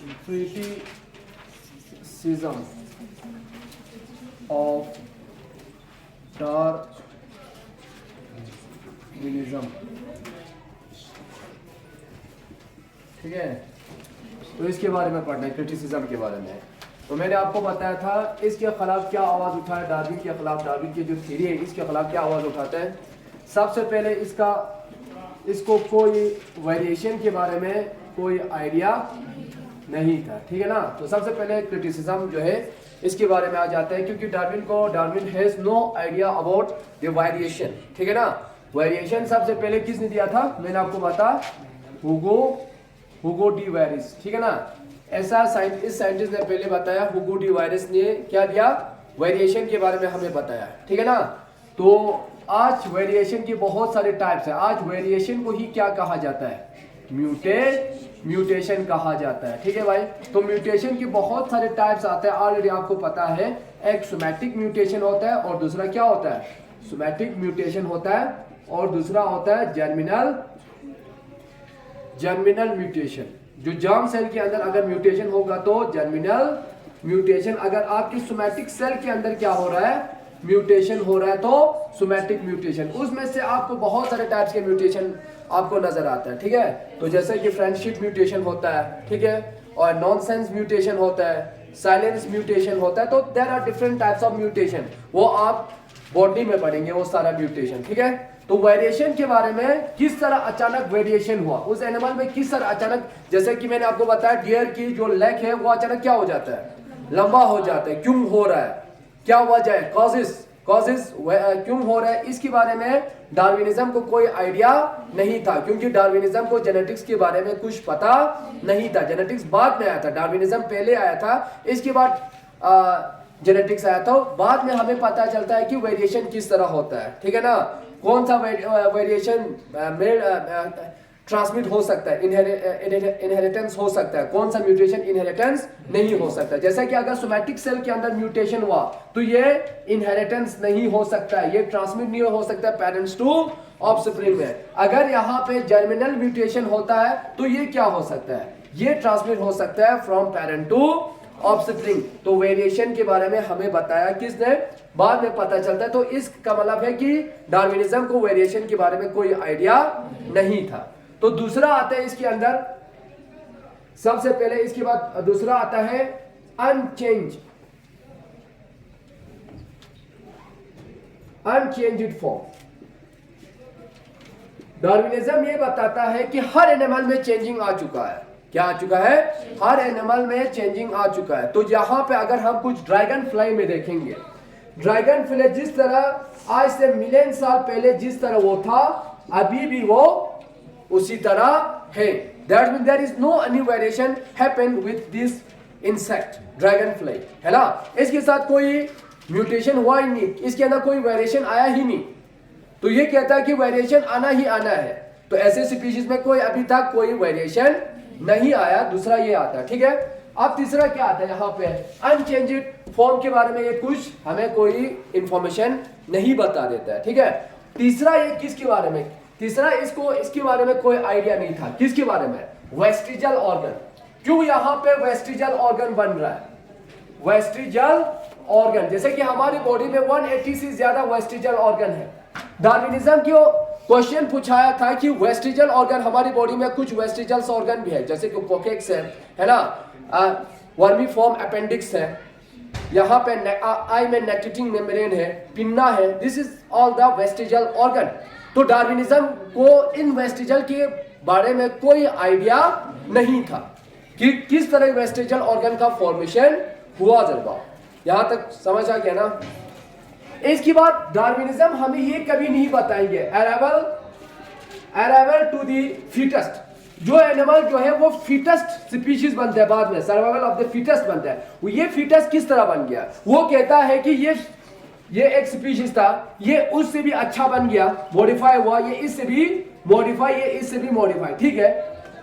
criticism of Darwinism। ठीक है, तो इसके बारे में पढ़ना है, क्रिटिसिज्म के बारे में। तो मैंने आपको बताया था इसके खिलाफ क्या आवाज़ उठाया, डार्विन के खिलाफ, डार्विन की जो थ्योरी है इसके खिलाफ क्या आवाज़ उठाता है। सबसे पहले इसको कोई वेरिएशन के बारे में कोई आइडिया नहीं था, ठीक है ना। तो सबसे पहले क्रिटिसिज्म जो है इसके बारे में आ जाता है, क्योंकि Darwin has no idea about the variation, ठीक है ना। वेरिएशन सबसे पहले किसने दिया था, मैंने आपको बताया हुगो डी वायरस, ठीक है ना। ऐसा इस साइंटिस्ट ने पहले बताया, हुगो डी वायरस ने क्या दिया, वेरिएशन के बारे में हमें बताया, ठीक है ना। तो आज वेरिएशन की बहुत सारे टाइप्स है। आज वेरिएशन को ही क्या कहा जाता है, म्यूटेशन कहा जाता है, ठीक है भाई। तो म्यूटेशन के बहुत सारे टाइप्स आते हैं, ऑलरेडी आपको पता है। एक सोमैटिक म्यूटेशन होता है और दूसरा क्या होता है, सोमैटिक म्यूटेशन होता है और दूसरा होता है जर्मिनल म्यूटेशन। जो जर्म सेल के अंदर अगर म्यूटेशन होगा तो जर्मिनल म्यूटेशन, अगर आपकी सोमैटिक सेल के अंदर क्या हो रहा है, म्यूटेशन हो रहा है तो सोमैटिक म्यूटेशन। उसमें से आपको बहुत सारे टाइप्स के म्यूटेशन आपको नजर आता है, ठीक है। तो जैसे कि फ्रेंडशिप म्यूटेशन होता है, ठीक है, और नॉनसेंस म्यूटेशन होता है, साइलेंस म्यूटेशन होता है। तो there are different types of mutation, वो आप बॉडी में पढ़ेंगे वो सारा म्यूटेशन, ठीक है। तो वेरिएशन के बारे में, किस तरह अचानक वेरिएशन हुआ उस एनिमल में, किस तरह अचानक, जैसे कि मैंने आपको बताया डियर की जो लेग है वो अचानक क्या हो जाता है, लंबा हो जाता है। क्यों हो रहा है, क्या वजह है, कॉजेस क्यों हो रहा है, इसके बारे में डार्विनिज्म को कोई आइडिया नहीं था, क्योंकि डार्विनिज्म को जेनेटिक्स के बारे में कुछ पता नहीं था। जेनेटिक्स बाद में आया था, डार्विनिज्म पहले आया था, इसके बाद जेनेटिक्स आया था। बाद में हमें पता चलता है कि वेरिएशन किस तरह होता है, ठीक है ना। कौन सा वेरिएशन ट्रांसमिट हो सकता है, इनहेरिटेंस हो सकता है, कौन सा म्यूटेशन इनहेरिटेंस नहीं हो सकता। जैसा कि अगर सोमैटिक सेल के अंदर म्यूटेशन हुआ तो ये इनहेरिटेंस नहीं हो सकता है, ये ट्रांसमिट नहीं हो सकता पेरेंट्स टू ऑफस्प्रिंग में। अगर यहाँ पे जर्मिनल म्यूटेशन होता है तो ये क्या हो सकता है, ये ट्रांसमिट हो सकता है फ्रॉम पेरेंट टू ऑफस्प्रिंग। तो वेरिएशन के बारे में हमें बताया किसने, बाद में पता चलता है। तो इसका मतलब है कि डार्विनिज्म को वेरिएशन के बारे में कोई आइडिया नहीं था। तो दूसरा आता है इसके अंदर, सबसे पहले इसके बाद दूसरा आता है अनचेंज्ड फॉर्म। डार्विनिज्म ये बताता है कि हर एनिमल में चेंजिंग आ चुका है। क्या आ चुका है, हर एनिमल में चेंजिंग आ चुका है। तो यहां पे अगर हम कुछ ड्रैगन फ्लाई में देखेंगे, ड्रैगन फ्लाई जिस तरह आज से मिलियन साल पहले जिस तरह वो था, अभी भी वो उसी तरह है। That means there is no any variation happened with this insect, dragon fly, है ना। इसके साथ कोई म्यूटेशन हुआ ही नहीं, इसके अंदर कोई वेरिएशन आया ही नहीं। तो ये कहता है कि वेरिएशन आना ही आना है। तो ऐसे स्पीशीज में कोई अभी तक कोई वेरिएशन नहीं आया। दूसरा ये आता है, ठीक है। अब तीसरा क्या आता है यहाँ पे, अनचेंज्ड फॉर्म के बारे में ये कुछ हमें कोई इंफॉर्मेशन नहीं बता देता है, ठीक है। तीसरा ये किसके बारे में, तीसरा इसके बारे में कोई आइडिया नहीं था। किसके बारे में, वेस्टिजल ऑर्गन। क्यों यहाँ पे वेस्टिजल ऑर्गन बन रहा है, वेस्टिजल ऑर्गन, जैसे कि हमारी बॉडी में 180 से ज्यादा वेस्टिजल ऑर्गन है। डार्विनिज्म क्यों क्वेश्चन पूछाया था कि वेस्टिजल ऑर्गन, हमारी बॉडी में कुछ वेस्टिजल ऑर्गन भी है, जैसे कि कोकेक्स है ना, वर्मीफॉर्म अपेंडिक्स है, यहाँ पे आई में नेक्टिटिंग मेम्ब्रेन है, पिन्ना है, this is all the vestigial organ. तो डार्विनिज्म को इन वेस्टिजल के बारे में कोई आइडिया नहीं था कि किस तरह वेस्टिजल ऑर्गन का फॉर्मेशन हुआ। जरबा यहां तक समझ आ गया ना। इसके बाद डार्विनिज्म हमें ये कभी नहीं बताएंगे अराइवल टू दी फिटेस्ट। जो एनिमल जो है वो फिटेस्ट स्पीशीज बनता है, बाद में सर्वाइवल ऑफ द फिटेस्ट बनता है। ये फिटेस्ट किस तरह बन गया, वो कहता है कि ये एक स्पीशीज था, ये उससे भी अच्छा बन गया, मॉडिफाई हुआ, ये इससे भी मॉडिफाई, ये इससे भी मॉडिफाई, ठीक है।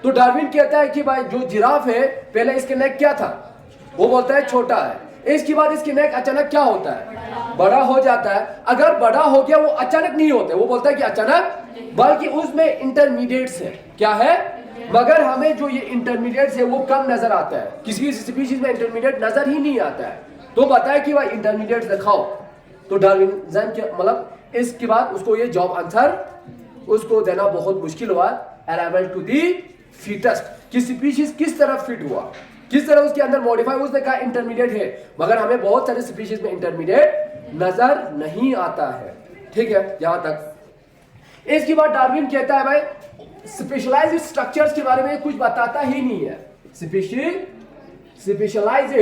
तो डार्विन कहता है कि भाई जो जिराफ है पहले इसके नेक क्या था, वो बोलता है छोटा है, इसके बाद इसकी नेक अचानक क्या होता है, बड़ा हो जाता है। अगर बड़ा हो गया वो अचानक नहीं होता है, वो बोलता है कि अचानक, बल्कि उसमें इंटरमीडिएट्स है। क्या है, मगर हमें जो ये इंटरमीडिएट है वो कम नजर आता है, किसी भी स्पीशीज में इंटरमीडिएट नजर ही नहीं आता है। तो बताया कि भाई इंटरमीडिएट दिखाओ, तो डार्विनिज्म के मतलब इसके बाद उसको ये जॉब आंसर उसको देना बहुत मुश्किल हुआ। अराइवल टू दी फिटेस्ट कि स्पीशीज किस तरह फिट हुआ, किस तरह उसके अंदर मॉडिफाई, उसने कहा इंटरमीडिएट है, मगर हमें बहुत सारे स्पीशीज में इंटरमीडिएट नजर नहीं आता है। ठीक है, यहां तक। इसके बाद डार्विन कहता है भाई स्पेशलाइज्ड स्ट्रक्चर्स के बारे में कुछ बताता ही नहीं है। स्पेशलाइज्ड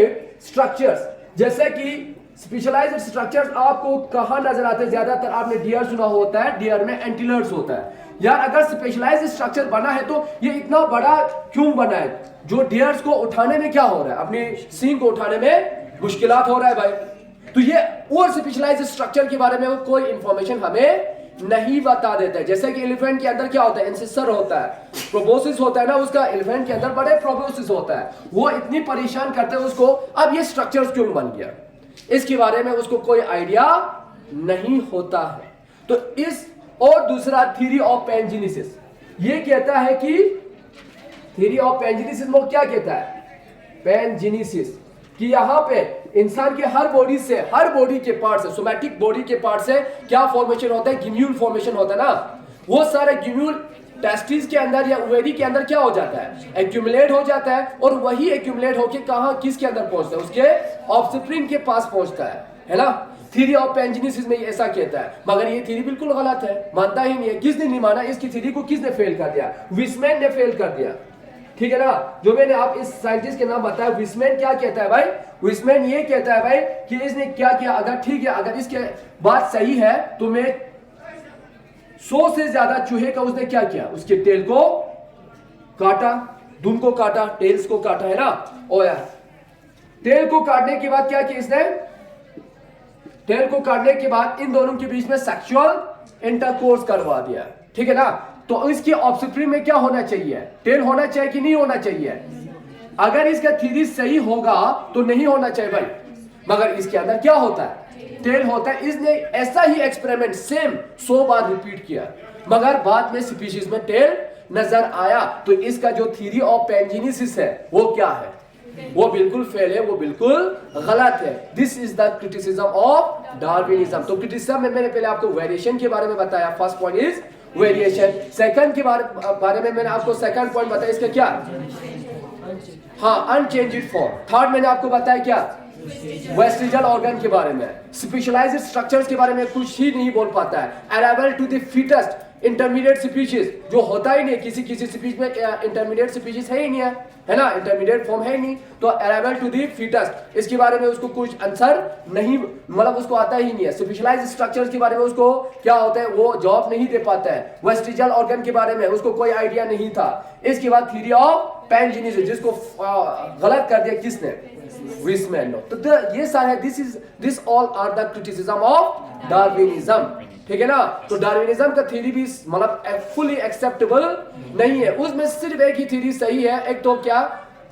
स्ट्रक्चर्स, जैसे कि स्पेशलाइज्ड स्ट्रक्चर्स आपको कहां नजर आते हैं? ज्यादातर आपने डियर सुना होता है, डियर में एंटीलर्स होता है। यार अगर स्पेशलाइज्ड स्ट्रक्चर बना है तो ये इतना बड़ा क्यों बना है? जो डियर्स को उठाने में क्या हो रहा है, अपने सींग को उठाने में मुश्किलात हो रहा है भाई। तो ये और स्पेशलाइज्ड स्ट्रक्चर के बारे में कोई इंफॉर्मेशन हमें नहीं बता देता है। जैसे कि एलिफेंट के अंदर क्या होता है? इंसिसर होता है, प्रोबोसिस होता है ना उसका, एलिफेंट के अंदर बड़े प्रोबोसिस होता है, वो इतनी परेशान करते हैं उसको। अब ये स्ट्रक्चर्स क्यों बन गया, इसके बारे में उसको कोई आइडिया नहीं होता है। तो इस और दूसरा थ्योरी ऑफ पैनजेनेसिस, ये कहता है कि थ्योरी ऑफ पैनजेनेसिस में क्या कहता है? पैनजेनेसिस कि यहाँ पे इंसान के हर बॉडी से, हर बॉडी के पार्ट से, सोमैटिक बॉडी के पार्ट से क्या फॉर्मेशन होता है? गिम्यूल फॉर्मेशन होता है ना। वो सारे गिम्यूल टेस्टिस के अंदर या ओवेरी के अंदर क्या हो जाता है? एक्यूमुलेट हो जाता है, और वही एक्यूमुलेट होके कहां, किसके अंदर पहुंचता है? उसके ऑफस्प्रिंग के पास पहुंचता है ना। थ्योरी ऑफ पैनजेनेसिस में ऐसा कहता है, मगर ये थ्योरी बिल्कुल गलत है, मानता ही नहीं है। किसने नहीं माना? इसकी थ्योरी को किसने फेल कर दिया? विस्मैन ने फेल कर दिया। ठीक है ना, जो मैंने आप इस साइंटिस्ट के नाम बताया, विस्मैन क्या कहता है भाई? विस्मैन ये कहता है भाई कि इसने क्या किया, अगर ठीक है, अगर इसके बात सही है तो मैं 100 से ज्यादा चूहे का उसने क्या किया? उसके टेल को काटा, दुम को काटा, टेल्स को काटा, है ना। ओ यार, टेल को काटने के बाद क्या किया इसने? टेल को काटने के बाद इन दोनों के बीच में सेक्सुअल इंटरकोर्स करवा दिया। ठीक है ना। तो इसके ऑफस्प्रिंग में क्या होना चाहिए? टेल होना चाहिए कि नहीं होना चाहिए? अगर इसका थ्योरी सही होगा तो नहीं होना चाहिए भाई, मगर इसके अंदर क्या होता है? टेल होता है। इसने ऐसा ही एक्सपेरिमेंट सेम 100 बार रिपीट किया, मगर बाद में स्पीशीज में टेल नजर आया। तो इसका जो थ्योरी ऑफ पैनजेनेसिस है वो क्या है? वो बिल्कुल फेल है, वो बिल्कुल गलत है। This is the criticism of Darwinism. तो क्रिटिसिज्म में मैंने पहले आपको वेरिएशन के बारे में बताया, first point is variation. Second के बारे में मैंने आपको सेकंड पॉइंट बताया, इसका क्या? हाँ, अनचेंज्ड फॉर्म। थर्ड मैंने आपको बताया क्या? वेस्टिजल ऑर्गन के बारे में। स्पेशलाइज्ड स्ट्रक्चर्स के बारे में कुछ ही नहीं बोल पाता है। Arrival to the fittest, intermediate species जो होता ही नहीं, किसी स्पीशीज में इंटरमीडिएट स्पीशीज है ही नहीं है ना, इंटरमीडिएट फॉर्म है ही नहीं। तो अराइवल टू दी फिटेस्ट, इसके बारे में उसको कुछ आंसर नहीं, मतलब उसको आता ही नहीं है। स्पेशलाइज्ड स्ट्रक्चर्स के बारे में उसको क्या होता है, वो जवाब नहीं दे पाता है। वेस्टिजल ऑर्गन के बारे में उसको कोई आइडिया नहीं था। इसके बाद थ्योरी ऑफ पैनजेनेसिस, जिसको गलत कर दिया किसने? विस्मैन। तो ये सारे this all are the criticism of Darwinism. ठीक है ना। तो डार्विनिज्म का थ्योरी भी मतलब फुली एक्सेप्टेबल नहीं है, उसमें सिर्फ एक ही थ्योरी सही है। एक तो क्या,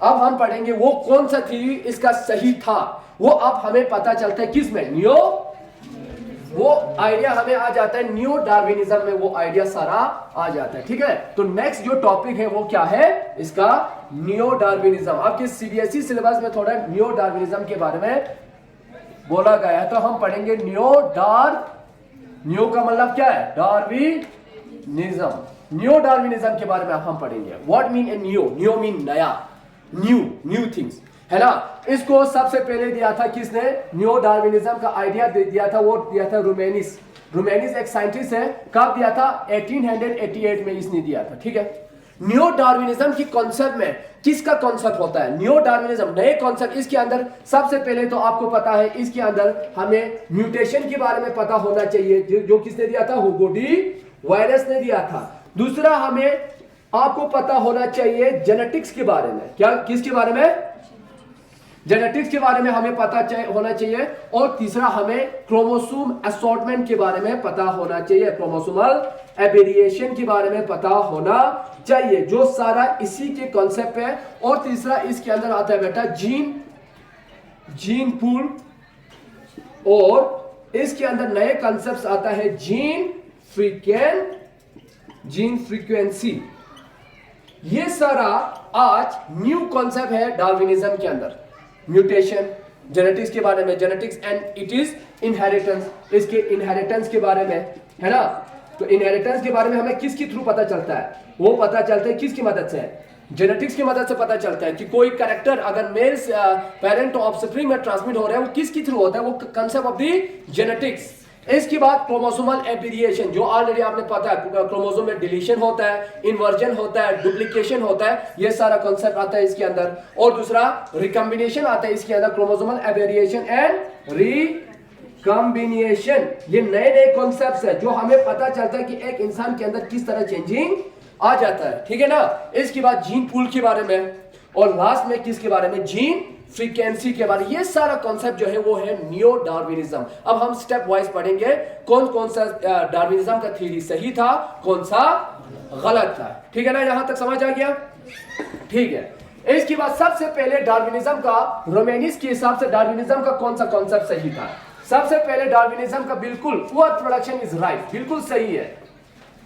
अब हम पढ़ेंगे वो कौन सा थ्योरी इसका सही था, वो अब हमें पता चलता है किसमें? नियो, वो आइडिया हमें आ जाता है नियो डार्विनिज्म में, वो आइडिया सारा आ जाता है। ठीक है। तो नेक्स्ट जो टॉपिक है वो क्या है इसका? Neo Darwinism. आपके सीबीएसई सिलेबस में थोड़ा नियो डार्विनिज्म के बारे में बोला गया है, तो हम पढ़ेंगे नियो का मतलब क्या है? डार्विनिज्म। न्यू डार्विनिज्म के बारे में हम पढ़ेंगे। What mean a new? New mean नया, न्यू थिंग्स, है ना। इसको सबसे पहले दिया था किसने? न्यू डार्विनिज्म का आइडिया दिया था, वो दिया था रूमेनिस। रूमेनिस एक साइंटिस्ट है। कब दिया था? 1888 में इसने दिया था। ठीक है। न्यू डार्विनिज्म की कॉन्सेप्ट में किसका कॉन्सेप्ट होता है? न्यू डार्विनिज्म, नए कॉन्सेप्ट। इसके अंदर सबसे पहले तो आपको पता है, इसके अंदर हमें म्यूटेशन के बारे में पता होना चाहिए, जो किसने दिया था? ह्यूगो डी वायरस ने दिया था। दूसरा, हमें आपको पता होना चाहिए जेनेटिक्स के बारे में। क्या, किसके बारे में? जेनेटिक्स के बारे में हमें पता होना चाहिए। और तीसरा, हमें क्रोमोसोम असॉर्टमेंट के बारे में पता होना चाहिए, क्रोमोसोमल एबेरिएशन के बारे में पता होना चाहिए, जो सारा इसी के कॉन्सेप्ट है। और तीसरा इसके अंदर आता है बेटा जीन पूल, और इसके अंदर नए कॉन्सेप्ट आता है जीन फ्रीक्वेंसी। ये सारा आज न्यू कॉन्सेप्ट है डार्विनिज्म के अंदर। म्यूटेशन, जेनेटिक्स के बारे में, genetics and it is inheritance, इसके इनहेरिटेंस के बारे में, है ना। तो इनहेरिटेंस के बारे में हमें किसके थ्रू पता चलता है? वो पता चलता है किसकी मदद से? जेनेटिक्स की मदद से पता चलता है कि कोई कैरेक्टर अगर मेल पेरेंट ऑफस्प्रिंग में ट्रांसमिट हो रहा है वो किसके थ्रू होता है? वो कंसेप्ट ऑफ दी जेनेटिक्स। इसके बाद क्रोमोसोमल एवेरिएशन, जो ऑलरेडी आपने पता है, क्रोमोसोम में डिलीशन होता है, इन्वर्जन होता है, डुप्लीकेशन होता है, ये सारा कॉन्सेप्ट आता है इसके अंदर। और दूसरा रिकॉम्बिनेशन आता है इसके अंदर, क्रोमोसोमल एवेरिएशन एंड रिकॉम्बिनेशन। ये नए नए कॉन्सेप्ट्स है जो हमें पता चलता है कि एक इंसान के अंदर किस तरह चेंजिंग आ जाता है, ठीक है ना। इसके बाद जीन पूल के बारे में, और लास्ट में किसके बारे में? जीन फ्रीक्वेंसी के बारे में। ये सारा कॉन्सेप्ट जो है वो है नियो डार्विनिज्म। अब हम स्टेप वाइज पढ़ेंगे कौन कौन सा डार्विनिज्म का थ्योरी सही था, कौन सा गलत था, ठीक है ना। यहां तक समझ आ गया? ठीक है। इसके बाद सबसे पहले डार्विनिज्म का, रोमेनिस के हिसाब से डार्विनिज्म का कौन सा कॉन्सेप्ट सही था? सबसे पहले डार्विनिज्म का बिल्कुल अर्थ प्रोडक्शन इज राइट, बिल्कुल सही है।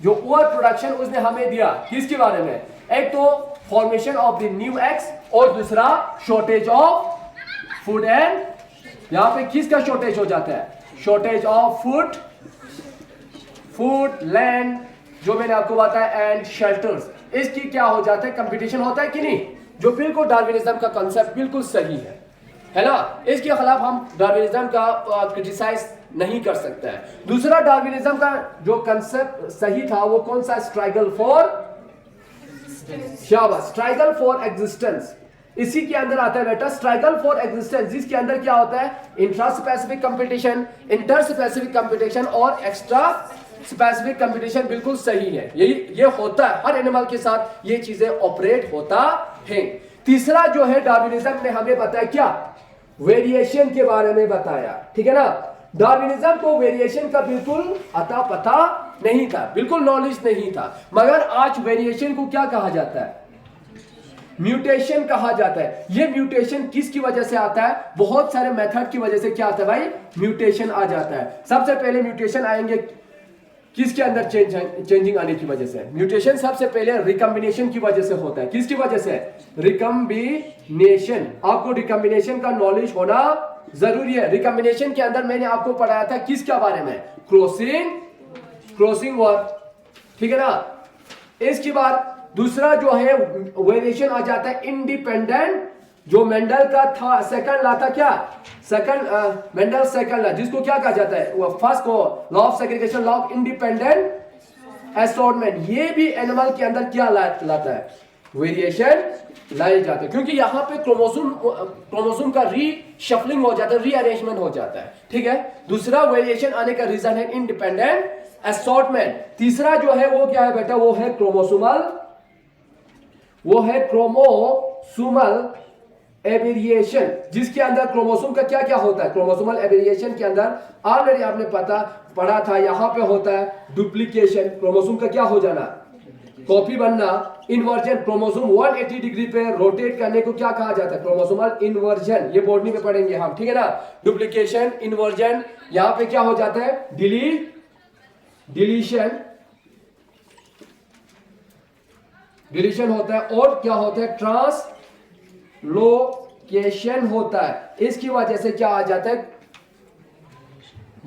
जो अर्थ प्रोडक्शन उसने हमें दिया किसके बारे में? एक तो formation of the new eggs, और दूसरा शॉर्टेज ऑफ फूड एंड, यहां पे किसका शॉर्टेज हो जाता है? शॉर्टेज ऑफ फूड, लैंड, जो मैंने आपको बताया, एंड शेल्टर्स। इसकी क्या हो जाता है? कंपटीशन होता है कि नहीं? जो बिल्कुल डार्विनिज्म का कंसेप्ट बिल्कुल सही है ना। इसके खिलाफ हम डार्विनिज्म का क्रिटिसाइज नहीं कर सकते हैं। दूसरा डार्विनिज्म का जो कंसेप्ट सही था वो कौन सा? स्ट्रगल फॉर, शाबाश, स्ट्रगल फॉर एग्जिस्टेंस। इसी के अंदर आता है बेटा स्ट्रगल फॉर एग्जिस्टेंस, जिसके अंदर क्या होता है? Intra specific competition, inter specific competition और एक्स्ट्रा स्पेसिफिक कंपटीशन। बिल्कुल सही है, ये होता है हर एनिमल के साथ, ये चीजें ऑपरेट होता है। तीसरा जो है डार्विनिज्म ने हमें बताया क्या? वेरिएशन के बारे में बताया, ठीक है ना। डार्विनिज्म को वेरिएशन का बिल्कुल अता पता नहीं था, बिल्कुल नॉलेज नहीं था, मगर आज वेरिएशन को क्या कहा जाता है? म्यूटेशन कहा जाता है। ये म्यूटेशन किसकी वजह से आता है? बहुत सारे मेथड की वजह से क्या आता है भाई? म्यूटेशन आ जाता है। सबसे पहले म्यूटेशन आएंगे किसके अंदर? चेंजिंग आने की वजह से। म्यूटेशन सबसे पहले रिकॉम्बिनेशन की वजह से होता है। किसकी वजह से? रिकॉम्बिनेशन। आपको रिकॉम्बिनेशन का नॉलेज होना जरूरी है। रिकॉम्बिनेशन के अंदर मैंने आपको पढ़ाया था किसके बारे में? क्रॉसिंग वर्क, ठीक है ना। इसके बाद दूसरा जो है वेरिएशन आ जाता है इंडिपेंडेंट, जो मेंडल का था सेकंड ला था, क्या सेकंड मेंडल सेकंड ला, जिसको क्या कहा जाता है? वो फर्स्ट को law of segregation, law of independent assortment. ये भी एनिमल के अंदर क्या लाता है? वेरिएशन लाए जाते हैं, क्योंकि यहाँ पे क्रोमोसोम का रीशफलिंग हो जाता है, रीअरेंजमेंट हो जाता है, ठीक है। दूसरा वेरिएशन आने का रीजन है इंडिपेंडेंट असॉर्टमेंट। तीसरा जो है वो क्या है बेटा? वो है क्रोमोसोमल एवेरिएशन, जिसके अंदर क्रोमोसोम का क्या क्या होता है? क्रोमोसोमल एवेरिएशन के अंदर ऑलरेडी आपने पढ़ा था, यहां पे होता है डुप्लीकेशन, क्रोमोसोम का क्या हो जाना? कॉपी बनना। इन्वर्जन, क्रोमोसोम 180 डिग्री पे रोटेट करने को क्या कहा जाता है? Chromosomal inversion. ये बोर्ड में पढ़ेंगे हम, ठीक है ना। डुप्लीकेशन, इन्वर्जन, यहां पे क्या हो जाता है? डिलीशन होता है, और क्या होता है? ट्रांसलोकेशन होता है। इसकी वजह से क्या आ जाता है?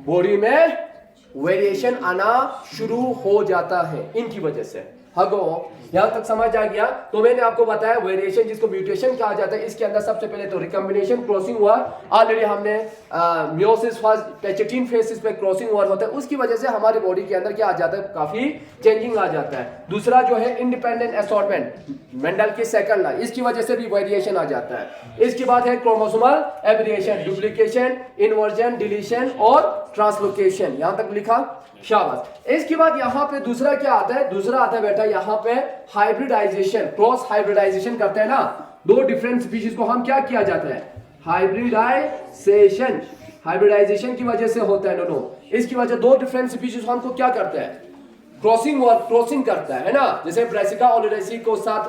बॉडी में वेरिएशन आना शुरू हो जाता है इनकी वजह से। हगो, यहां तक समझ आ गया? तो मैंने आपको बताया वेरिएशन जिसको म्यूटेशन कहा जाता है, इसके अंदर सबसे पहले तो रिकॉम्बिनेशन, क्रॉसिंग हुआ। ऑलरेडी हमने मियोसिस फर्स्ट, पेचेटिन फेसिस पे क्रॉसिंग हुआ होता है, उसकी वजह से हमारी बॉडी के अंदर क्या आ जाता है? काफी चेंजिंग आ जाता है। दूसरा जो है इंडिपेंडेंट असॉर्टमेंट, मेंडल की सेकंड लॉ, इसकी वजह से भी वेरिएशन आ जाता है। इसके बाद है क्रोमोसोमल एवेरिएशन, डुप्लीकेशन, इन्वर्जन, डिलीशन और ट्रांसलोकेशन। यहां तक लिखा? शाबाश। इसके बाद यहाँ पे दूसरा क्या आता है? दूसरा आता है बेटा यहाँ पे हाइब्रिडाइजेशन, क्रॉस हाइब्रिडाइजेशन करते हैं ना, दो डिफरेंट स्पीशीज को हम क्या किया जाता है? हाइब्रिडाइजेशन। हाइब्रिडाइजेशन की वजह से होता है दोनों। इसकी वजह दो डिफरेंट स्पीशीज हमको क्या करते हैं? क्रॉसिंग करता है ना। जैसे ब्रेसिका और ओलिडेसी को साथ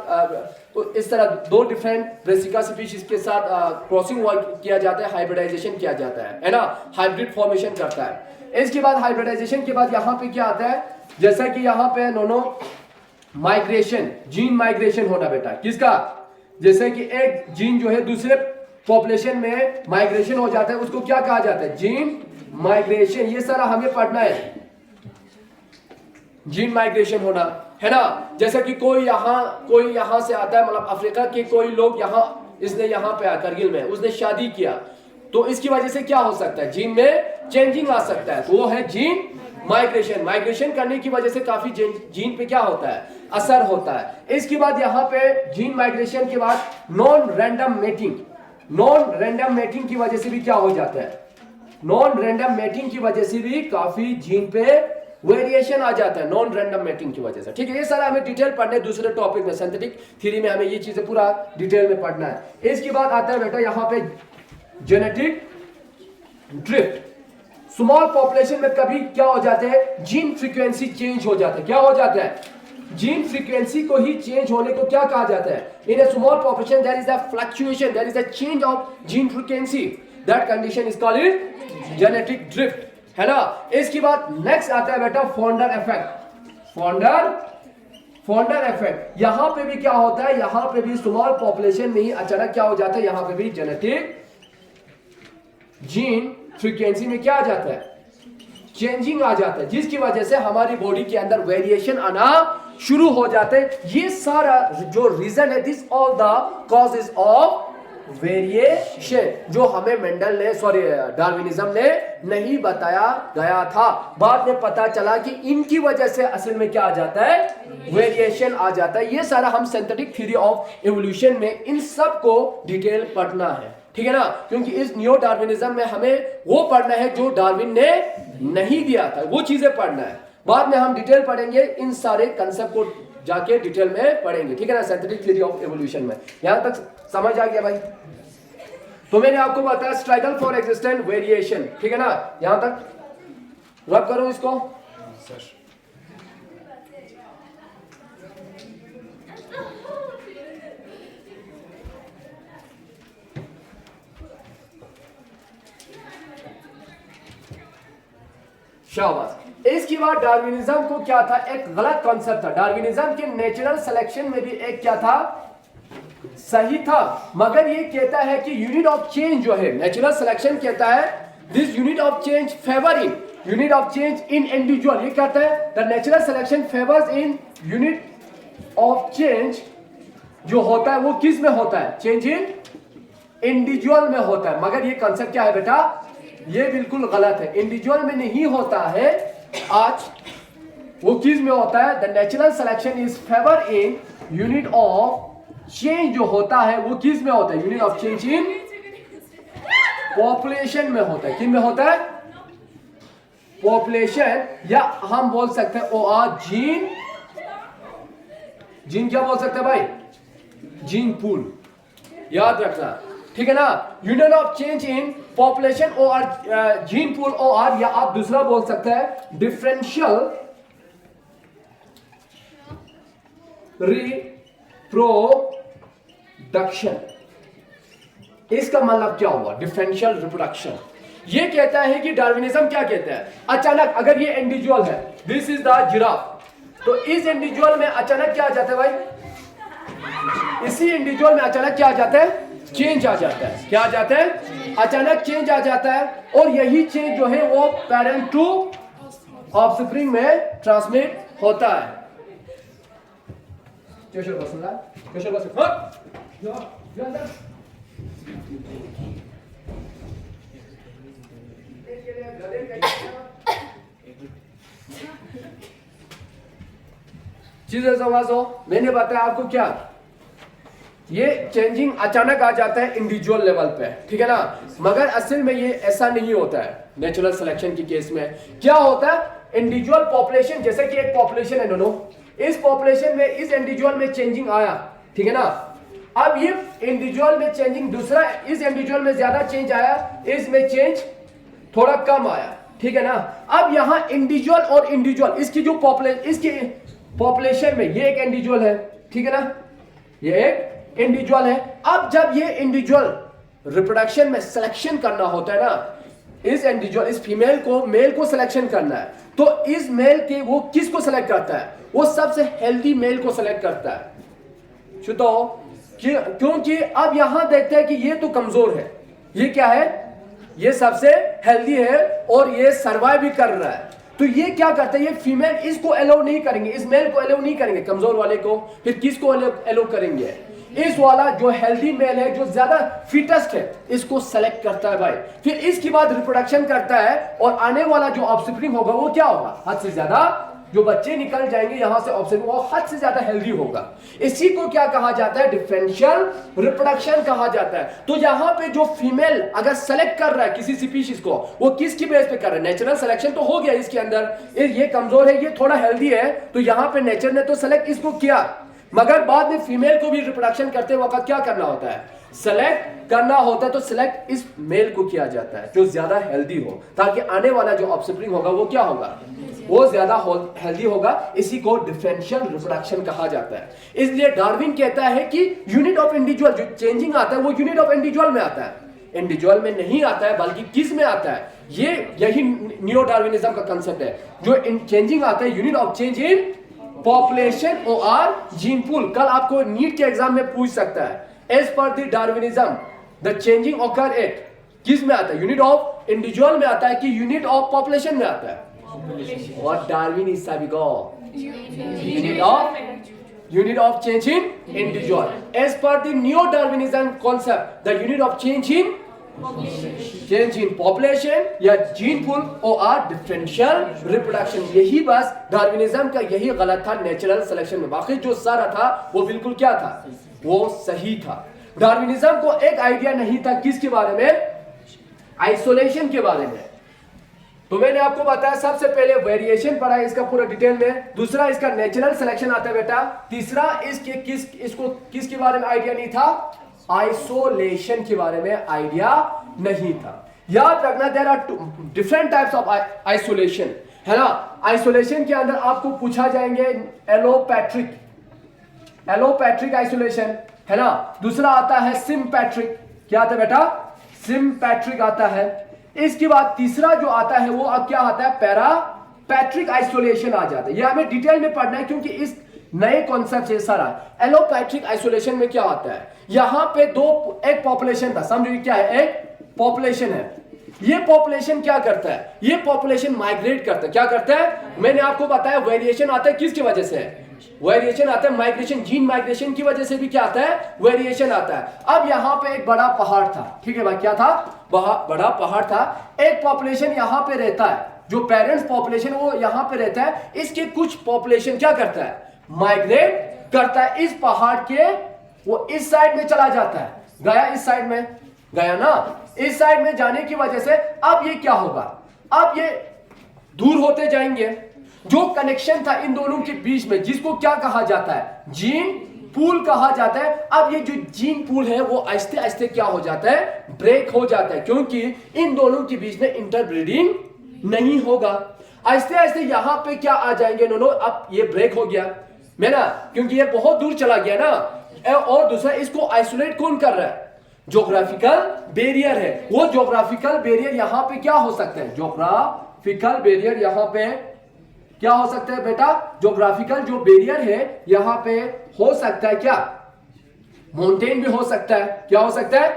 तो इस तरह दो डिफरेंट ब्रेसिका स्पीशीज के साथ क्रॉसिंग किया जाता है, हाइब्रिडाइजेशन किया जाता है ना। हाइब्रिड फॉर्मेशन करता है। इसके बाद हाइब्रिडाइजेशन के बाद यहाँ पे क्या आता है? जैसा कि यहाँ पे दोनों माइग्रेशन, जीन माइग्रेशन होना बेटा, किसका? जैसे कि एक जीन जो है दूसरे पॉपुलेशन में माइग्रेशन हो जाता है, उसको क्या कहा जाता है? Gene migration. ये सारा हमें पढ़ना है, जीन माइग्रेशन होना, है ना। जैसे कि कोई यहां से आता है, मतलब अफ्रीका के कोई लोग इसने यहां पे आया करगिल में, उसने शादी किया, तो इसकी वजह से क्या हो सकता है? जीन में चेंजिंग आ सकता है, तो वो है जीन माइग्रेशन। माइग्रेशन करने की वजह से काफी जीन पे क्या होता है? असर होता है। इसके बाद यहाँ पे जीन माइग्रेशन के बाद non random mating, non random mating की वजह से भी क्या हो जाता है? नॉन रैंडम मेटिंग की वजह से भी काफी जीन पे वेरिएशन आ जाता है, नॉन रैंडम मेटिंग की वजह से। ठीक है, ये सारा हमें डिटेल पढ़ने दूसरे टॉपिक में, सिंथेटिक थ्योरी में हमें ये चीजें पूरा डिटेल में पढ़ना है। इसके बाद आता है बेटा यहाँ पे जेनेटिक ड्रिफ्ट। स्मॉल पॉपुलेशन में कभी क्या हो जाते हैं? जीन फ्रीक्वेंसी चेंज हो जाता है। क्या हो जाता है? जीन फ्रीक्वेंसी को ही चेंज होने को क्या कहा जाता है? In a small population there is a fluctuation, there is a change of gene frequency, that condition is called genetic drift, है ना। इसके बाद नेक्स्ट आता है बेटा फॉन्डर इफेक्ट। फॉन्डर इफेक्ट, यहां पे भी क्या होता है? यहां पे भी स्मॉल पॉपुलेशन में ही अचानक क्या हो जाता है? यहां पे भी जेनेटिक जीन फ्रीक्वेंसी में क्या आ जाता है? चेंजिंग आ जाता है, जिसकी वजह से हमारी बॉडी के अंदर वेरिएशन आना शुरू हो जाते हैं। ये सारा जो रीजन है, this all the causes of variation, जो हमें मेंडल ने डार्विनिज्म ने नहीं बताया गया था। बाद में पता चला कि इनकी वजह से असल में क्या आ जाता है? वेरिएशन आ जाता है। ये सारा हम सिंथेटिक थ्योरी ऑफ एवोल्यूशन में इन सब को डिटेल पढ़ना है, ठीक है ना। क्योंकि इस न्यू डार्विनिज्म में हमें वो पढ़ना है जो डार्विन ने नहीं दिया था, वो चीजें पढ़ना है। बाद में हम डिटेल पढ़ेंगे, इन सारे कंसेप्ट को जाके डिटेल में पढ़ेंगे, ठीक है ना, सिंथेटिक थ्योरी ऑफ एवोल्यूशन में। यहां तक समझ आ गया भाई? तो मैंने आपको बताया स्ट्रगल फॉर एक्जिस्टेंस, वेरिएशन, ठीक है ना। यहां तक रब करो इसको। शाबाश। इसके बाद डार्विनिज्म को क्या था? एक गलत कॉन्सेप्ट था। डार्विनिज्म के नेचुरल सिलेक्शन में भी एक क्या था? सही था, मगर ये कहता है कि यूनिट ऑफ चेंज जो है, नेचुरल सिलेक्शन कहता है this unit of change favouring unit of change in individual. ये कहता है the natural selection favours in unit of change जो होता है वो किस में होता है? चेंज इन इंडिविजुअल में होता है। मगर ये कॉन्सेप्ट क्या है बेटा? ये बिल्कुल गलत है। इंडिविजुअल में नहीं होता है, आज वो किस में होता है? The natural selection is favour in unit of change जो होता है वो किस में होता है? Unit of change in population में होता है। किन में होता है? पॉपुलेशन, या हम बोल सकते हैं ओ आर जीन। जीन क्या बोल सकते हैं भाई? जीन पूल, याद रखना, ठीक है ना। Unit of change in population O R gene pool O R, या आप दूसरा बोल सकते हैं डिफरेंशियल रिप्रोडक्शन। इसका मतलब क्या हुआ? Differential reproduction. ये कहता है कि डार्विनिज्म क्या कहता है? अचानक अगर ये इंडिविजुअल है, दिस इज द जिराफ, तो इस इंडिविजुअल में अचानक क्या आ जाता है भाई? इसी इंडिविजुअल में अचानक क्या आ जाता है? चेंज आ जाता है। क्या आ जाता है? अचानक चेंज आ जाता है, और यही चेंज जो है वो पेरेंट टू ऑफस्प्रिंग में ट्रांसमिट होता है। चीजें समझो, मैंने बताया आपको क्या, ये चेंजिंग अचानक आ जाता है इंडिविजुअल लेवल पे, ठीक है ना। मगर असल में ये ऐसा नहीं होता है। नेचुरल सिलेक्शन के केस में क्या होता है? इंडिविजुअल पॉपुलेशन, जैसे कि एक पॉपुलेशन है दोनों, इस पॉपुलेशन में इस इंडिविजुअल में चेंजिंग आया, ठीक है ना। अब ये इंडिविजुअल में चेंजिंग, दूसरा इस इंडिविजुअल में ज्यादा चेंज आया, इसमें चेंज थोड़ा कम आया, ठीक है ना। अब यहाँ इंडिविजुअल और इंडिविजुअल, इसकी जो पॉपुलेशन में ये एक इंडिविजुअल है, ठीक है ना, ये एक इंडिविजुअल है। अब जब ये इंडिविजुअल रिप्रोडक्शन में सिलेक्शन करना होता है ना, इस इंडिविजुअल, इस फीमेल को, मेल को सिलेक्शन करना है, तो इस मेल के वो किसको सेलेक्ट करता है? वो सबसे हेल्दी मेल को सेलेक्ट करता है। क्योंकि अब यहां देखते हैं कि ये तो कमजोर है, ये क्या है, ये सबसे हेल्दी है और ये सर्वाइव भी कर रहा है, तो ये क्या करते हैं, ये फीमेल इसको अलाउ नहीं करेंगे, इस मेल को अलाउ नहीं करेंगे, कमजोर वाले को। फिर किसको अलाउ करेंगे? इस वाला जो हेल्दी मेल है, जो ज्यादा फिटेस्ट है, इसको सेलेक्ट करता है भाई। फिर इसके बाद रिप्रोडक्शन करता है और आने वाला जो ऑफस्प्रिंग होगा वो क्या होगा? हद से ज्यादा जो बच्चे निकल जाएंगे यहां से ऑप्शन, वो हद से ज्यादा हेल्दी होगा। इसी को क्या कहा जाता है? डिफरेंशियल रिप्रोडक्शन कहा जाता है। तो यहां पे जो फीमेल अगर सेलेक्ट कर रहा है किसी स्पीशीज को, वो किसकी बेस पे कर रहा है? नेचुरल सिलेक्शन तो हो गया इसके अंदर, ये कमजोर है, ये थोड़ा हेल्दी है, तो यहां पे नेचर ने तो सेलेक्ट इसको किया, मगर बाद में फीमेल को भी रिप्रोडक्शन करते वक्त क्या करना होता है? सेलेक्ट करना होता है। तो सिलेक्ट इस मेल को किया जाता है जो ज्यादा हेल्दी हो, ताकि आने वाला जो ऑफस्प्रिंग होगा वो क्या होगा? वो ज्यादा हेल्दी होगा। इसी को डिफरेंशियल रिप्रोडक्शन कहा जाता है। इसलिए डार्विन कहता है कि यूनिट ऑफ इंडिविजुअल, जो चेंजिंग आता है वो यूनिट ऑफ इंडिविजुअल में आता है, इंडिविजुअल में नहीं आता है, बल्कि किस में आता है? यही न्यो डार्विनिज्म का कंसेप्ट है। जो चेंजिंग आता है unit of change in population और जीन पूल। कल आपको नीट के एग्जाम में पूछ सकता है, as per the Darwinism the changing occur at किस में आता है? यूनिट ऑफ इंडिविजुअल में आता है कि यूनिट ऑफ पॉपुलेशन में आता है? और Darwin is unit of change in individual. As per the new Darwinism concept the unit of change in population या जीन पूल और डिफरेंशियल रिप्रोडक्शन। यही बस डार्विनिज्म का यही गलत था नेचुरल सिलेक्शन में। बाकी जो सारा था वो बिल्कुल क्या था? वो सही था। डार्विनिज्म को एक आइडिया नहीं था किसके बारे में? आइसोलेशन के बारे में। तो मैंने आपको बताया सबसे पहले वेरिएशन पढ़ा है इसका पूरा डिटेल में, दूसरा इसका नेचुरल सिलेक्शन आता है बेटा, तीसरा इसको किसके बारे में आइडिया नहीं था? आइसोलेशन के बारे में आइडिया नहीं था। याद रखना, there are different types of isolation, है ना। आइसोलेशन के अंदर आपको पूछा जाएंगे एलोपैट्रिक आइसोलेशन, है ना। दूसरा आता है सिम्पैट्रिक, क्या आता है बेटा? सिम्पैट्रिक आता है। इसके बाद तीसरा जो आता है वो अब क्या आता है? पैरापैट्रिक आइसोलेशन आ जाता है। ये हमें डिटेल में पढ़ना है क्योंकि इस नए कॉन्सेप्ट है सारा। एलोपैट्रिक आइसोलेशन में क्या होता है? यहां पे एक पॉपुलेशन था, समझो क्या है? एक पॉपुलेशन है। ये पॉपुलेशन क्या करता है? ये पॉपुलेशन माइग्रेट करता है। क्या करता है? मैंने आपको बताया वेरिएशन आता है किसकी वजह से? वेरिएशन आता है माइग्रेशन, जीन माइग्रेशन की वजह से भी क्या आता है? वेरिएशन आता है। अब यहां पे एक बड़ा पहाड़ था, ठीक है भाई, क्या था? बड़ा पहाड़ था। एक पॉपुलेशन यहां पे रहता है, जो पेरेंट्स पॉपुलेशन वो यहां पे रहता है। इसके कुछ पॉपुलेशन क्या करता है? माइग्रेट करता है इस पहाड़ के, वो इस साइड में चला जाता है। गया इस साइड में, गया ना। इस साइड में जाने की वजह से अब ये क्या होगा? अब ये दूर होते जाएंगे। जो कनेक्शन था इन दोनों के बीच में, जिसको क्या कहा जाता है? जीन पूल कहा जाता है। अब ये जो जीन पूल है वो आहिस्ते आहिस्ते क्या हो जाता है? ब्रेक हो जाता है, क्योंकि इन दोनों के बीच में इंटरब्रीडिंग नहीं होगा। आहिस्ते आहिस्ते यहां पे क्या आ जाएंगे दोनों? अब ये ब्रेक हो गया मैं ना, क्योंकि ये बहुत दूर चला गया ना। और दूसरा, इसको आइसोलेट कौन कर रहा है? ज्योग्राफिकल बैरियर है। वो ज्योग्राफिकल बैरियर यहां पे क्या हो सकता है? ज्योग्राफिकल बैरियर यहां पे क्या हो सकता है बेटा? ज्योग्राफिकल जो बैरियर है यहां पे हो सकता है क्या? माउंटेन भी हो सकता है। क्या हो सकता है?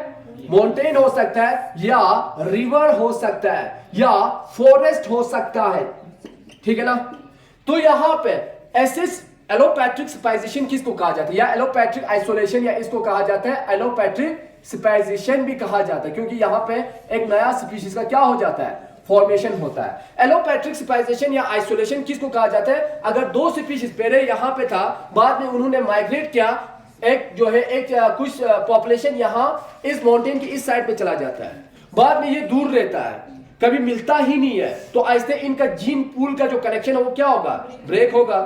माउंटेन हो सकता है, या रिवर हो सकता है, या फॉरेस्ट हो सकता है, ठीक है ना। तो यहां पे ऐसे एलोपैट्रिक स्पाइजेशन किसको कहा जाता है? या एलोपैट्रिक आइसोलेशन, या इसको कहा जाता है एलोपैट्रिक स्पाइजेशन भी कहा जाता है, क्योंकि यहां पे एक नया स्पीशीज का क्या हो जाता है? फॉर्मेशन होता है। एलोपैट्रिक स्पाइजेशन या आइसोलेशन किसको कहा जाता है? अगर दो स्पीशीज पहले यहां पे था, बाद में उन्होंने माइग्रेट किया, एक जो है कुछ पॉपुलेशन यहां इस माउंटेन की इस साइड पे चला जाता है, बाद में ये दूर रहता है, कभी मिलता ही नहीं है। तो आहिस्ते इनका जीन पूल का जो कनेक्शन है वो क्या होगा? ब्रेक होगा।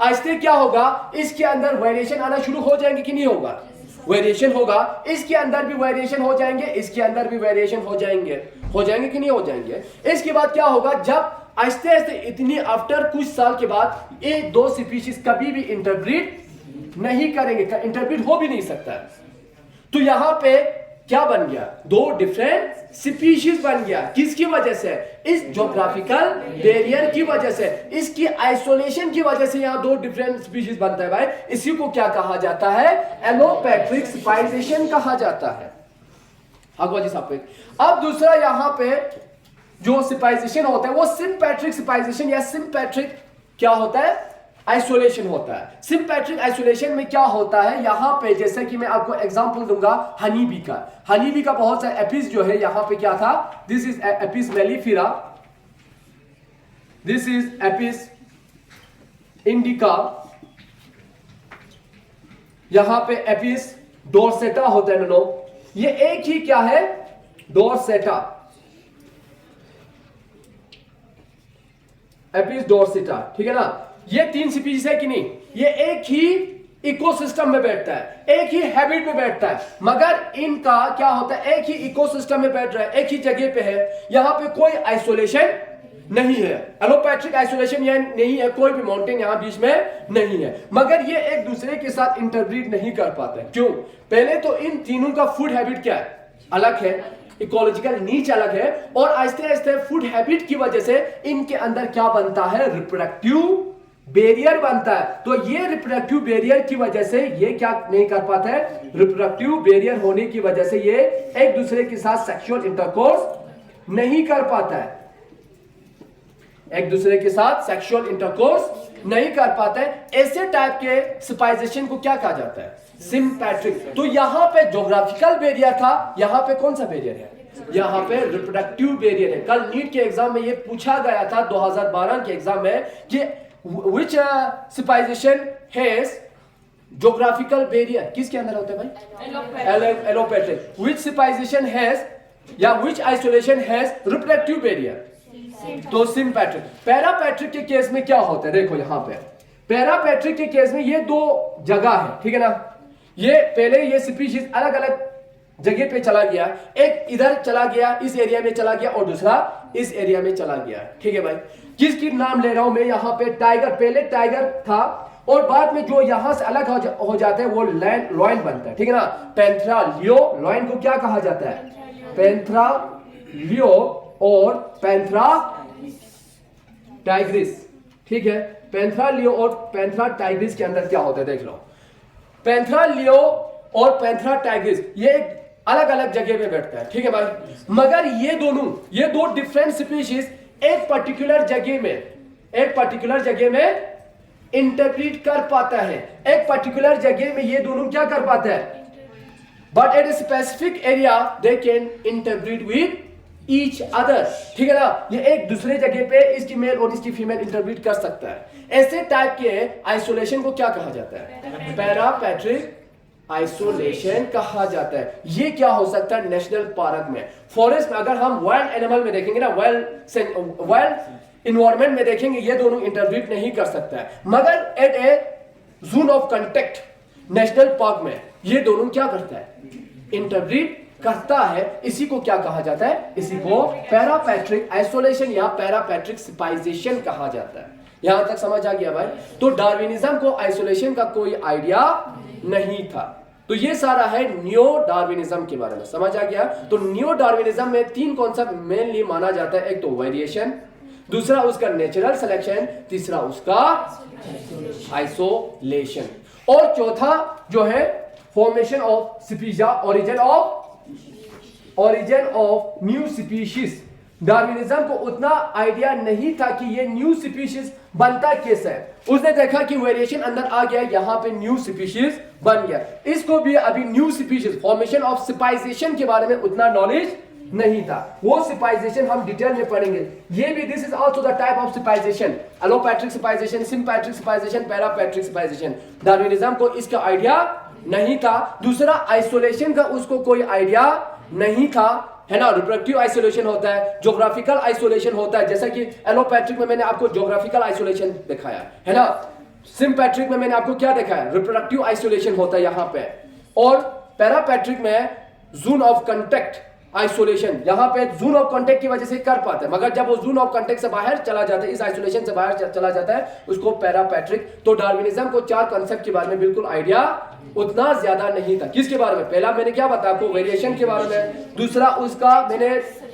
आहिस्ते क्या होगा? इसके अंदर वेरिएशन आना शुरू हो जाएंगे कि नहीं होगा? वेरिएशन होगा। इसके अंदर भी वेरिएशन हो जाएंगे, इसके अंदर भी वेरिएशन हो जाएंगे कि नहीं हो जाएंगे? इसके बाद क्या होगा? जब आहिस्ते आहिस्ते इतनी आफ्टर कुछ साल के बाद ये दो स्पीशीज कभी भी इंटरब्रीड नहीं करेंगे, इंटरब्रीड हो भी नहीं सकता है। तो यहां पे क्या बन गया, दो डिफरेंट स्पीशीज बन गया। किसकी वजह से, इस ज्योग्राफिकल बैरियर की वजह से, इसकी आइसोलेशन की वजह से यहां दो डिफरेंट स्पीशीज बनता है भाई। इसी को क्या कहा जाता है, एलोपैट्रिक स्पाइजेशन कहा जाता है। जी साहब, अब दूसरा यहां पे जो स्पाइजेशन होता है वो सिम्पैट्रिक स्पाइजेशन या सिम्पैट्रिक क्या होता है, आइसोलेशन होता है। सिम्पैट्रिक आइसोलेशन में क्या होता है, यहां पे जैसे कि मैं आपको एग्जांपल दूंगा हनी बी का। हनी बी का बहुत सारे एपिस जो है यहां पे क्या था, this is Apis mellifera, this is Apis indica, यहां पे एपिस डोर्सेटा होता है। नो, ये एक ही क्या है, डोर्सेटा, एपिस डोर्सेटा, ठीक है ना। ये तीन स्पीशीज है कि नहीं, ये एक ही इकोसिस्टम में बैठता है, एक ही हैबिट में बैठता है, मगर इनका क्या होता है, एक ही इकोसिस्टम में बैठ रहा है, एक ही जगह पे है, यहां पे कोई आइसोलेशन नहीं है, एलोपैट्रिक आइसोलेशन यह नहीं है, कोई भी माउंटेन यहां बीच में नहीं है, मगर ये एक दूसरे के साथ इंटरब्रीड नहीं कर पाते। क्यों, पहले तो इन तीनों का फूड हैबिट क्या है, अलग है, इकोलॉजिकल नीच अलग है, और आहिस्ते आहिस्ते फूड हैबिट की वजह से इनके अंदर क्या बनता है, रिप्रोडक्टिव बैरियर बनता है। तो ये रिप्रोडक्टिव बैरियर की वजह से ये क्या नहीं कर पाता है, रिप्रोडक्टिव बैरियर होने की वजह से ये एक दूसरे के साथ सेक्सुअल इंटरकोर्स नहीं कर पाता है, एक दूसरे के साथ सेक्सुअल इंटरकोर्स नहीं कर पाता है। ऐसे टाइप के स्पाइजेशन को क्या कहा जाता है, सिम्पैट्रिक। तो यहां पे ज्योग्राफिकल बैरियर था, यहां पे कौन सा बैरियर है, यहां पे रिप्रोडक्टिव बैरियर है। कल नीट के एग्जाम में ये पूछा गया था 2012 के एग्जाम में कि which स्पाइजेशन हैज ज्योग्राफिकल बैरियर, किसके अंदर होता है भाई, एलोपैट्रिक। which स्पाइजेशन हैज या which isolation has reproductive barrier, तो सिम्पैट्रिक। पैरापैट्रिक के केस में क्या होता है, देखो यहां पे पैरापैट्रिक के केस में ये दो जगह है, ठीक है ना, ये पहले ये स्पीशीज अलग अलग जगह पे चला गया, एक इधर चला गया, इस एरिया में चला गया, और दूसरा इस एरिया में चला गया, ठीक है भाई। किसकी नाम ले रहा हूं मैं, यहां पे टाइगर, पहले टाइगर था और बाद में जो यहां से अलग हो जाता है वो लॉयन बनता है, ठीक है ना। पैंथेरा लियो, लॉयन को क्या कहा जाता है, पैंथेरा लियो और पैंथेरा टाइग्रिस, ठीक है। पैंथेरा लियो और पैंथेरा टाइग्रिस के अंदर क्या होता है, देख लो, पैंथेरा लियो और पैंथेरा टाइग्रिस ये अलग अलग जगह पे बैठता है, ठीक है भाई, मगर ये दो डिफरेंट स्पीशीज एक पर्टिकुलर जगह में इंटरप्रीट कर पाता है, एक पर्टिकुलर जगह में ये दोनों क्या कर पाता है, but at a specific area they can interpret with each other, ठीक है ना। ये एक दूसरे जगह पे इसकी मेल और इसकी फीमेल इंटरप्रीट कर सकता है। ऐसे टाइप के आइसोलेशन को क्या कहा जाता है, पैरापैट्रिक आइसोलेशन कहा जाता है। ये क्या हो सकता है, नेशनल पार्क में, फॉरेस्ट में, अगर हम वाइल्ड एनिमल में देखेंगे ना, वाइल्ड इन्वायरमेंट में देखेंगे, ये दोनों इंटरब्रीड नहीं कर सकता है, मगर at a zone of contact national park में ये दोनों क्या करता है, इंटरब्रीड करता है। इसी को क्या कहा जाता है, इसी को पैरापैट्रिक आइसोलेशन या पैरापैट्रिक स्पाइजेशन कहा जाता है। यहां तक समझ आ गया भाई। तो डार्विनिज्म को आइसोलेशन का कोई आइडिया नहीं था। तो ये सारा है न्यो डार्विनिज्म के बारे में, समझ आ गया। तो न्यो डार्विनिज्म में तीन कॉन्सेप्ट मेनली माना जाता है, एक तो वेरिएशन, दूसरा उसका नेचुरल सिलेक्शन, तीसरा उसका आइसोलेशन, और चौथा जो है formation of species, origin of new species. Darwinism को उतना आइडिया नहीं था कि ये न्यू स्पीशीज बनता कैसे है। उसने देखा कि वेरिएशन अंदर आ गया, यहां पे न्यू स्पीशीज बन गया। इसको भी अभी न्यू स्पीशीज, फॉर्मेशन ऑफ स्पाइजेशन के बारे में उतना नॉलेज नहीं था। वो स्पाइजेशन हम डिटेल में पढ़ेंगे। ये भी this is also the type of speciation, allopatric speciation, sympatric speciation, parapatric speciation. Darwinism को इसका आइडिया नहीं था। दूसरा आइसोलेशन का उसको कोई आइडिया नहीं था, है ना। रिप्रोडक्टिव आइसोलेशन होता है, ज्योग्राफिकल आइसोलेशन होता है, जैसा कि एलोपैट्रिक में मैंने आपको ज्योग्राफिकल आइसोलेशन दिखाया, है ना। सिम्पैट्रिक में मैंने आपको क्या दिखाया, रिप्रोडक्टिव आइसोलेशन होता है यहां पे। और पैरापैट्रिक में जोन ऑफ कांटेक्ट आइसोलेशन, यहाँ पे जोन ऑफ कांटेक्ट की वजह से कर पाता है, मगर जब वो जोन ऑफ कांटेक्ट से बाहर चला जाता है, इस आइसोलेशन से बाहर चला जाता है, उसको पैरापैट्रिक। तो डार्विनिज्म को 4 कांसेप्ट के बारे में बिल्कुल आइडिया उतना ज्यादा नहीं था। किसके बारे में? पहला मैंने क्या बताया आपको, वेरिएशन के बारे में। दूसरा उसका मैंने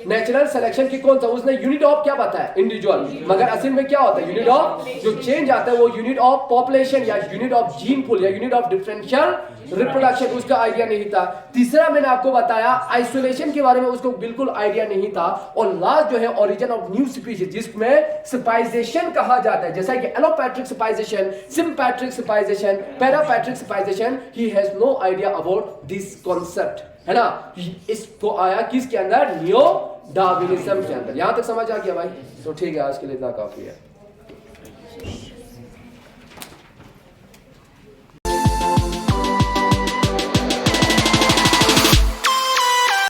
नेचुरल सिलेक्शन की कौन सा, उसने यूनिट ऑफ क्या बताया, इंडिविजुअल, मगर असल में क्या होता है यूनिट ऑफ, जो चेंज आता है वो यूनिट ऑफ पॉपुलेशन या यूनिट ऑफ जीन पूल या यूनिट ऑफ डिफरेंशियल रिप्रोडक्शन, उसका आइडिया नहीं था। तीसरा मैंने आपको बताया आइसोलेशन के बारे में, उसको बिल्कुल आइडिया नहीं था। और लास्ट जो है ओरिजिन ऑफ न्यू स्पीशीज, जिसमें स्पाइजेशन कहा जाता है, जैसा कि allopatric speciation, sympatric speciation, parapatric speciation, he has no idea about this concept, है ना। इसको आया किसके अंदर, नियो डार्विनिज्म के अंदर। यहां तक समझ आ गया भाई? तो ठीक है, आज के लिए इतना काफी है।